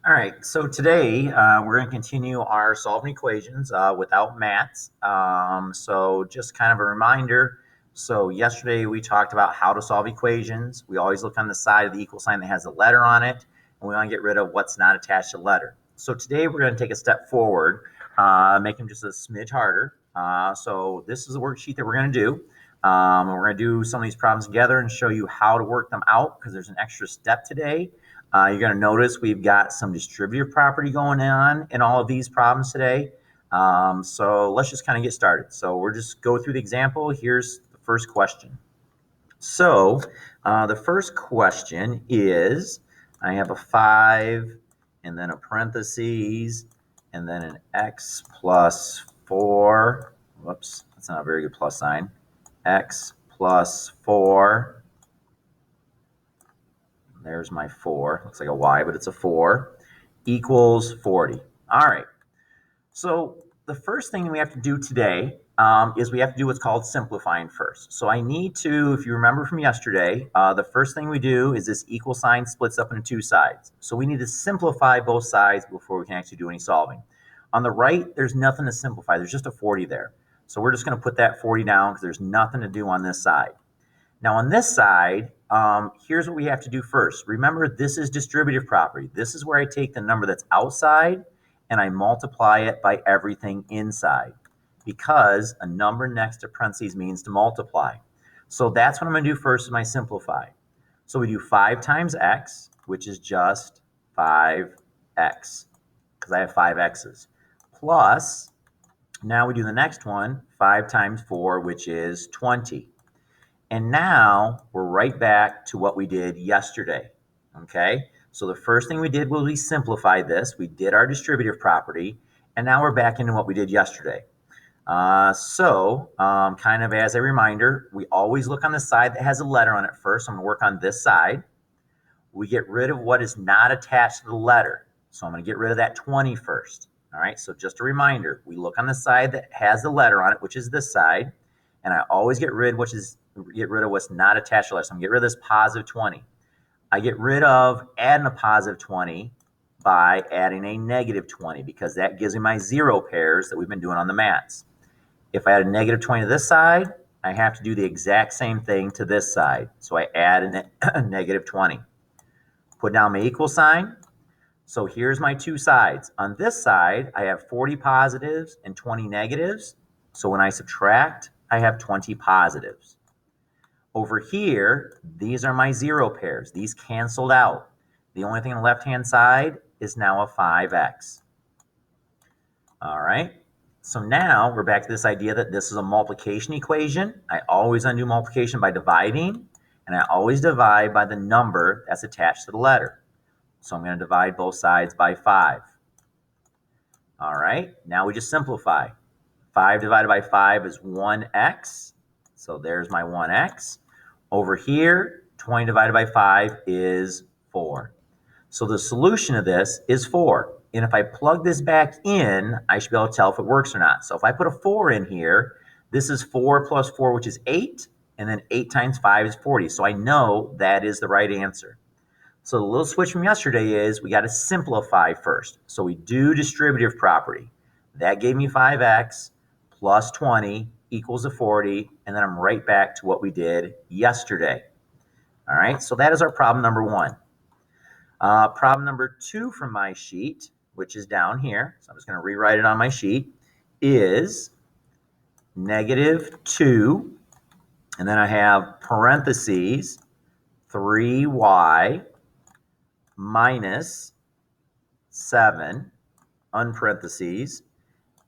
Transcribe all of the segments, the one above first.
All right, so today we're going to continue our solving equations without maths. So just kind of a reminder. So yesterday we talked about how to solve equations. We always look on the side of the equal sign that has a letter on it, and we want to get rid of what's not attached to the letter. So today we're going to take a step forward, make them just a smidge harder. So this is a worksheet that we're going to do. And we're going to do some of these problems together and show you how to work them out because there's an extra step today. You're going to notice we've got some distributive property going on in all of these problems today. So let's just kind of get started. So we'll just go through the example. Here's the first question. So the first question is, I have a 5 and then a parentheses and then an x plus 4. Whoops, that's not a very good plus sign. X plus 4. There's my 4. Looks like a y, but it's a 4. Equals 40. All right. So the first thing we have to do today is we have to do what's called simplifying first. So I need to, if you remember from yesterday, the first thing we do is this equal sign splits up into two sides. So we need to simplify both sides before we can actually do any solving. On the right, there's nothing to simplify. There's just a 40 there. So we're just going to put that 40 down because there's nothing to do on this side. Now on this side, here's what we have to do first. Remember, this is distributive property. This is where I take the number that's outside and I multiply it by everything inside because a number next to parentheses means to multiply. So that's what I'm going to do first is my simplify. So we do 5 times x, which is just 5x because I have 5 x's, plus, now we do the next one, 5 times 4, which is 20. And now we're right back to what we did yesterday, okay? So the first thing we did was we simplified this. We did our distributive property, and now we're back into what we did yesterday. Kind of as a reminder, we always look on the side that has a letter on it first. I'm going to work on this side. We get rid of what is not attached to the letter. So I'm going to get rid of that 20 first, all right? So just a reminder, we look on the side that has the letter on it, which is this side, and I always get rid of what's not attached to the letter. So I'm going to get rid of this positive 20. I get rid of adding a positive 20 by adding a negative 20 because that gives me my 0 pairs that we've been doing on the mats. If I add a negative 20 to this side, I have to do the exact same thing to this side. So I add a negative 20. Put down my equal sign. So here's my two sides. On this side, I have 40 positives and 20 negatives. So when I subtract, I have 20 positives. Over here, these are my 0 pairs. These canceled out. The only thing on the left-hand side is now a 5x. All right. So now we're back to this idea that this is a multiplication equation. I always undo multiplication by dividing, and I always divide by the number that's attached to the letter. So I'm going to divide both sides by 5. All right. Now we just simplify. 5 divided by 5 is 1x. So there's my 1x. Over here, 20 divided by 5 is 4. So the solution of this is 4. And if I plug this back in, I should be able to tell if it works or not. So if I put a 4 in here, this is 4 plus 4, which is 8. And then 8 times 5 is 40. So I know that is the right answer. So the little switch from yesterday is we got to simplify first. So we do distributive property. That gave me 5x plus 20 equals a 40, and then I'm right back to what we did yesterday. All right, so that is our problem number 1. Problem number 2 from my sheet, which is down here, so I'm just going to rewrite it on my sheet, is negative 2, and then I have parentheses 3y minus 7, unparentheses,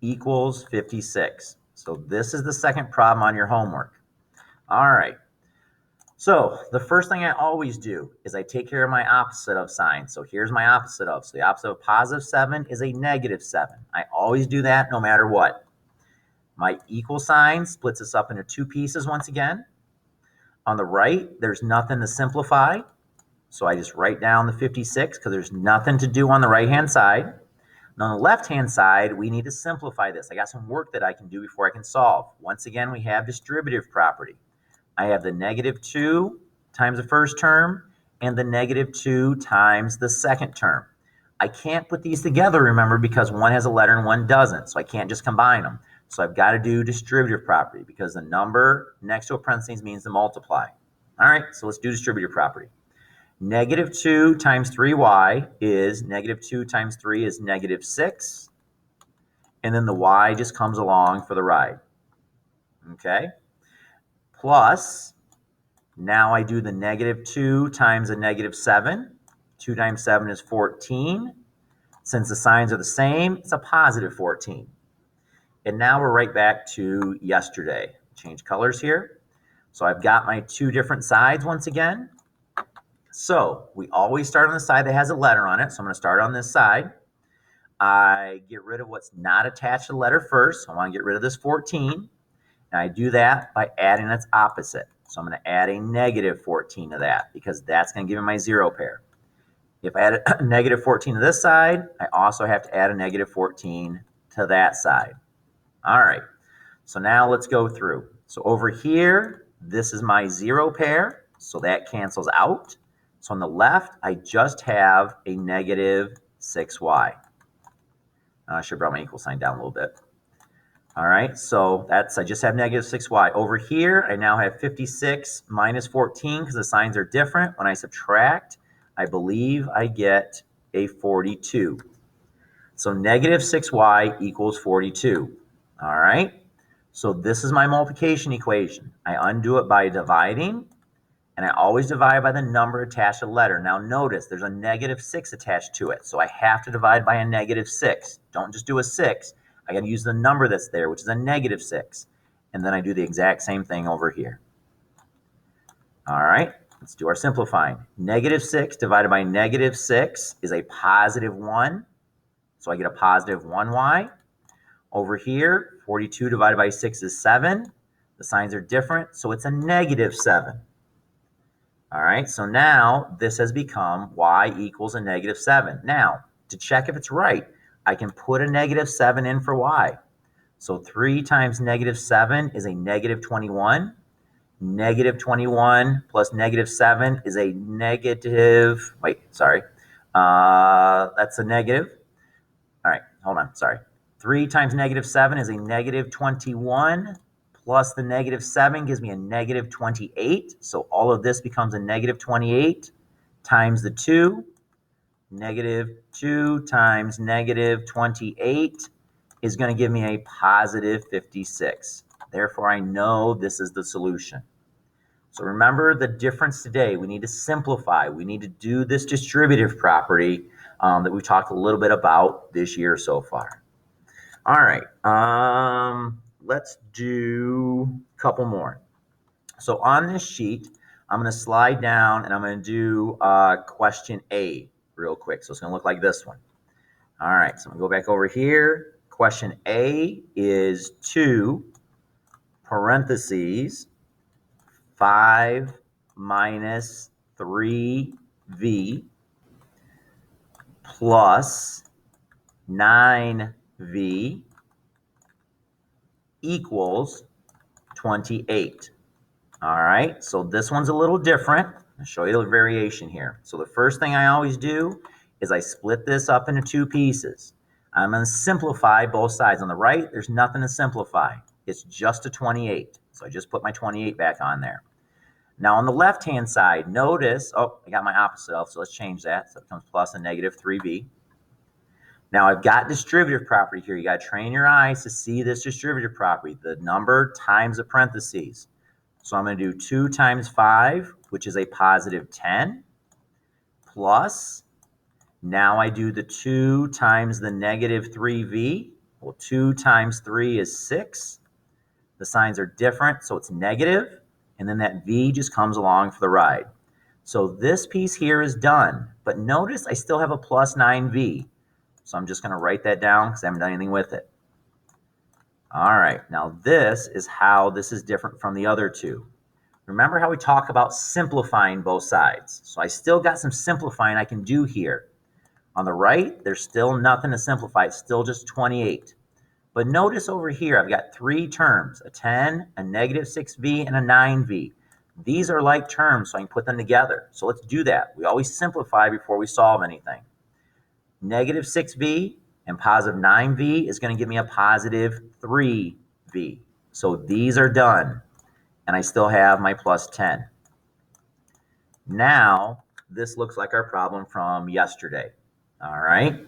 equals 56. So this is the second problem on your homework. All right. So the first thing I always do is I take care of my opposite of sign. So here's my opposite of. So the opposite of positive 7 is a negative 7. I always do that no matter what. My equal sign splits us up into two pieces once again. On the right, there's nothing to simplify. So I just write down the 56 because there's nothing to do on the right-hand side. And on the left-hand side, we need to simplify this. I got some work that I can do before I can solve. Once again, we have distributive property. I have the negative 2 times the first term and the negative 2 times the second term. I can't put these together, remember, because one has a letter and one doesn't. So I can't just combine them. So I've got to do distributive property because the number next to a parentheses means to multiply. All right, so let's do distributive property. Negative 2 times 3y is negative 2 times 3 is negative 6. And then the y just comes along for the ride. Okay? Plus, now I do the negative 2 times a negative 7. 2 times 7 is 14. Since the signs are the same, it's a positive 14. And now we're right back to yesterday. Change colors here. So I've got my two different sides once again. So we always start on the side that has a letter on it. So I'm going to start on this side. I get rid of what's not attached to the letter first. So I want to get rid of this 14. And I do that by adding its opposite. So I'm going to add a negative 14 to that because that's going to give me my zero pair. If I add a negative 14 to this side, I also have to add a negative 14 to that side. All right, so now let's go through. So over here, this is my zero pair, so that cancels out. So on the left, I just have a negative 6y. I should have brought my equal sign down a little bit. All right, so I just have negative 6y. Over here, I now have 56 minus 14 because the signs are different. When I subtract, I believe I get a 42. So negative 6y equals 42. All right, so this is my multiplication equation. I undo it by dividing, and I always divide by the number attached to the letter. Now notice there's a negative 6 attached to it, so I have to divide by a negative 6. Don't just do a 6. I got to use the number that's there, which is a negative 6. And then I do the exact same thing over here. All right, let's do our simplifying. Negative 6 divided by negative 6 is a positive 1. So I get a positive 1y. Over here, 42 divided by 6 is 7. The signs are different, so it's a negative 7. All right, so now this has become y equals a negative 7. Now, to check if it's right, I can put a negative 7 in for y. So 3 times negative 7 is a negative 21. Negative 21 plus negative 7 is a negative, that's a negative. All right, hold on, sorry. 3 times negative 7 is a negative 21, plus the negative 7 gives me a negative 28. So all of this becomes a negative 28 times the 2. Negative 2 times negative 28 is going to give me a positive 56. Therefore, I know this is the solution. So remember the difference today. We need to simplify. We need to do this distributive property that we've talked a little bit about this year so far. All right, let's do a couple more. So on this sheet, I'm going to slide down and I'm going to do question A real quick. So it's going to look like this one. All right, so I'm going to go back over here. Question A is 2 parentheses 5 minus 3v plus 9v equals 28. All right, so this one's a little different. I'll show you the variation here. So the first thing I always do is I split this up into two pieces. I'm going to simplify both sides. On the right, there's nothing to simplify. It's just a 28. So I just put my 28 back on there. Now on the left-hand side, notice, I got my opposite up, so let's change that. So it becomes plus a negative 3v. Now I've got distributive property here. You got to train your eyes to see this distributive property, the number times the parentheses. So I'm going to do 2 times 5, which is a positive 10, plus, now I do the 2 times the negative 3v. Well, 2 times 3 is 6. The signs are different, so it's negative, and then that v just comes along for the ride. So this piece here is done, but notice I still have a plus 9v. So I'm just going to write that down because I haven't done anything with it. All right, now this is how this is different from the other two. Remember how we talk about simplifying both sides. So I still got some simplifying I can do here. On the right, there's still nothing to simplify. It's still just 28. But notice over here, I've got 3 terms, a 10, a negative 6v, and a 9v. These are like terms, so I can put them together. So let's do that. We always simplify before we solve anything. Negative 6v and positive 9v is going to give me a positive 3v. So these are done, and I still have my plus 10. Now, this looks like our problem from yesterday. All right.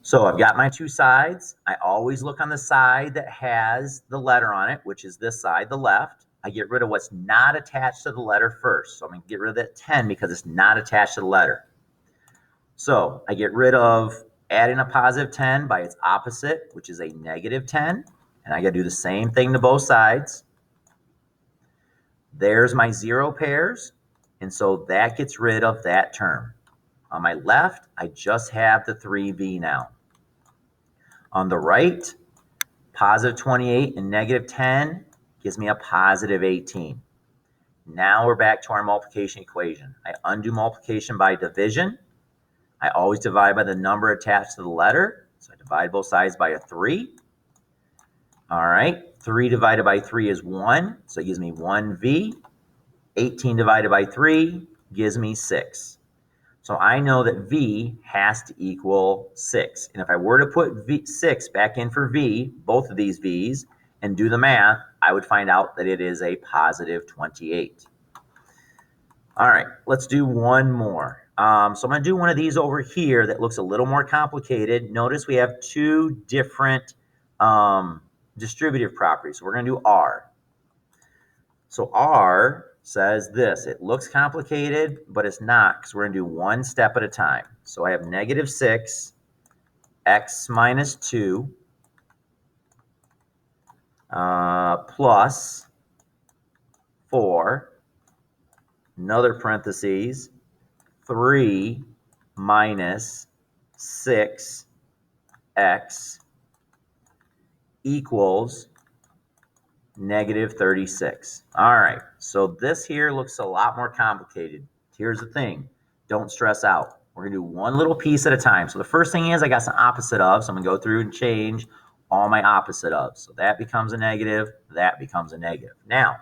So I've got my two sides. I always look on the side that has the letter on it, which is this side, the left. I get rid of what's not attached to the letter first. So I'm going to get rid of that 10 because it's not attached to the letter. So I get rid of adding a positive 10 by its opposite, which is a negative 10. And I got to do the same thing to both sides. There's my zero pairs. And so that gets rid of that term. On my left, I just have the 3v now. On the right, positive 28 and negative 10 gives me a positive 18. Now we're back to our multiplication equation. I undo multiplication by division. I always divide by the number attached to the letter. So I divide both sides by a 3. All right, 3 divided by 3 is 1, so it gives me 1v. 18 divided by 3 gives me 6. So I know that v has to equal 6. And if I were to put 6 back in for v, both of these v's, and do the math, I would find out that it is a positive 28. All right, let's do one more. So I'm going to do one of these over here that looks a little more complicated. Notice we have two different distributive properties. So we're going to do R. So R says this. It looks complicated, but it's not, because we're going to do one step at a time. So I have negative 6, x minus 2, plus 4, another parentheses, 3 minus 6x equals negative 36. All right, so this here looks a lot more complicated. Here's the thing. Don't stress out. We're going to do one little piece at a time. So the first thing is I got some opposite of, so I'm going to go through and change all my opposite of. So that becomes a negative, that becomes a negative. Now,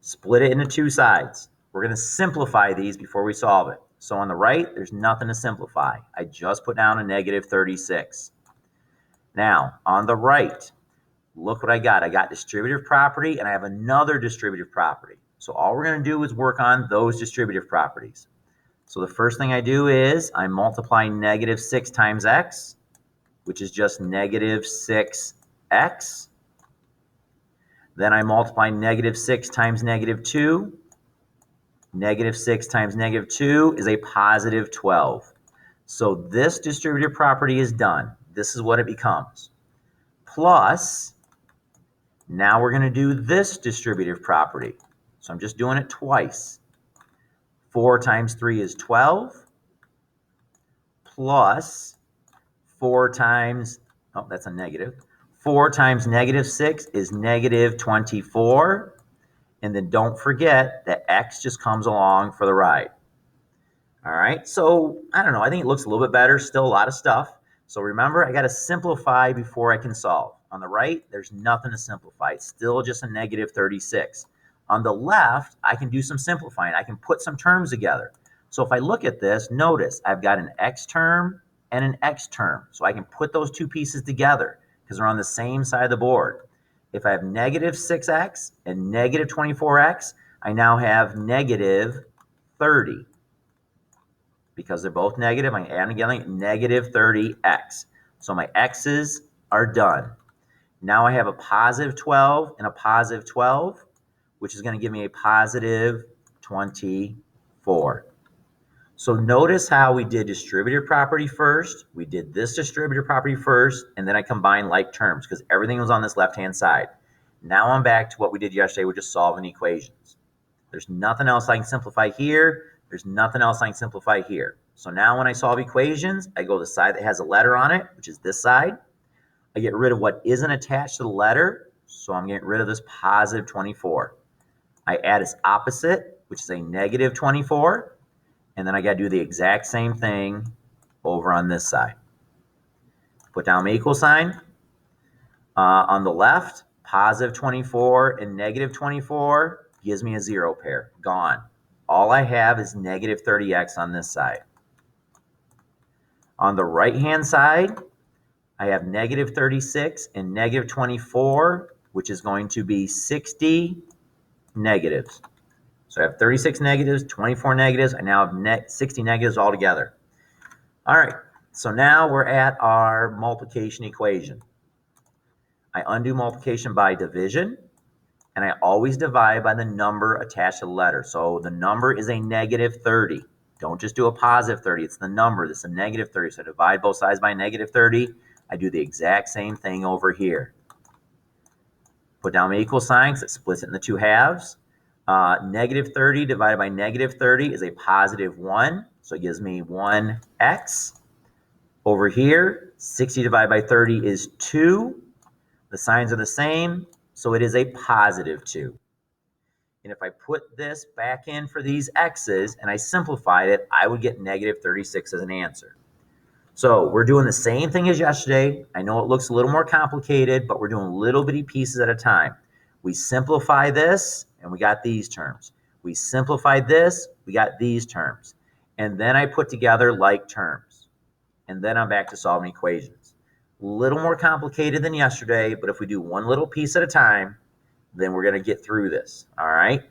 split it into two sides. We're going to simplify these before we solve it. So on the right, there's nothing to simplify. I just put down a negative 36. Now, on the right, look what I got. I got distributive property, and I have another distributive property. So all we're going to do is work on those distributive properties. So the first thing I do is I multiply negative 6 times x, which is just negative 6x. Then I multiply negative 6 times negative 2. Negative 6 times negative 2 is a positive 12. So this distributive property is done. This is what it becomes. Plus, now we're going to do this distributive property. So I'm just doing it twice. 4 times 3 is 12. Plus 4 times, oh, that's a negative. 4 times negative 6 is negative 24. And then don't forget that x just comes along for the ride. All right, so I don't know. I think it looks a little bit better. Still a lot of stuff. So remember, I got to simplify before I can solve. On the right, there's nothing to simplify. It's still just a negative 36. On the left, I can do some simplifying. I can put some terms together. So if I look at this, notice I've got an x term and an x term. So I can put those two pieces together because they're on the same side of the board. If I have negative 6x and negative 24x, I now have negative 30. Because they're both negative, I add together negative 30x. So my x's are done. Now I have a positive 12 and a positive 12, which is going to give me a positive 24. So notice how we did distributive property first, we did this distributive property first, and then I combined like terms because everything was on this left-hand side. Now I'm back to what we did yesterday, we're just solving equations. There's nothing else I can simplify here. There's nothing else I can simplify here. So now when I solve equations, I go to the side that has a letter on it, which is this side. I get rid of what isn't attached to the letter, so I'm getting rid of this positive 24. I add its opposite, which is a negative 24, and then I got to do the exact same thing over on this side. Put down my equal sign. On the left, positive 24 and negative 24 gives me a zero pair. Gone. All I have is negative 30x on this side. On the right-hand side, I have negative 36 and negative 24, which is going to be 60 negatives. So I have 36 negatives, 24 negatives. I now have 60 negatives altogether. All right, so now we're at our multiplication equation. I undo multiplication by division, and I always divide by the number attached to the letter. So the number is a negative 30. Don't just do a positive 30. It's the number. This is a negative 30. So I divide both sides by negative 30. I do the exact same thing over here. Put down my equal sign because it splits it in the two halves. Negative 30 divided by negative 30 is a positive 1. So it gives me 1x. Over here, 60 divided by 30 is 2. The signs are the same, so it is a positive 2. And if I put this back in for these x's and I simplified it, I would get negative 36 as an answer. So we're doing the same thing as yesterday. I know it looks a little more complicated, but we're doing little bitty pieces at a time. We simplify this, and we got these terms. We simplified this, we got these terms. And then I put together like terms. And then I'm back to solving equations. A little more complicated than yesterday, but if we do one little piece at a time, then we're going to get through this. All right.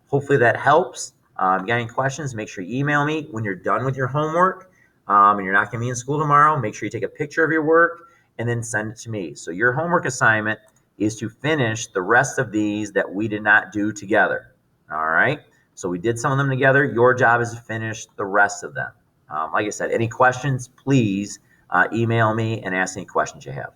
Hopefully that helps. If you got any questions, make sure you email me when you're done with your homework. And you're not going to be in school tomorrow. Make sure you take a picture of your work and then send it to me. So your homework assignment is to finish the rest of these that we did not do together. All right. So we did some of them together. Your job is to finish the rest of them. Like I said, any questions, please email me and ask any questions you have.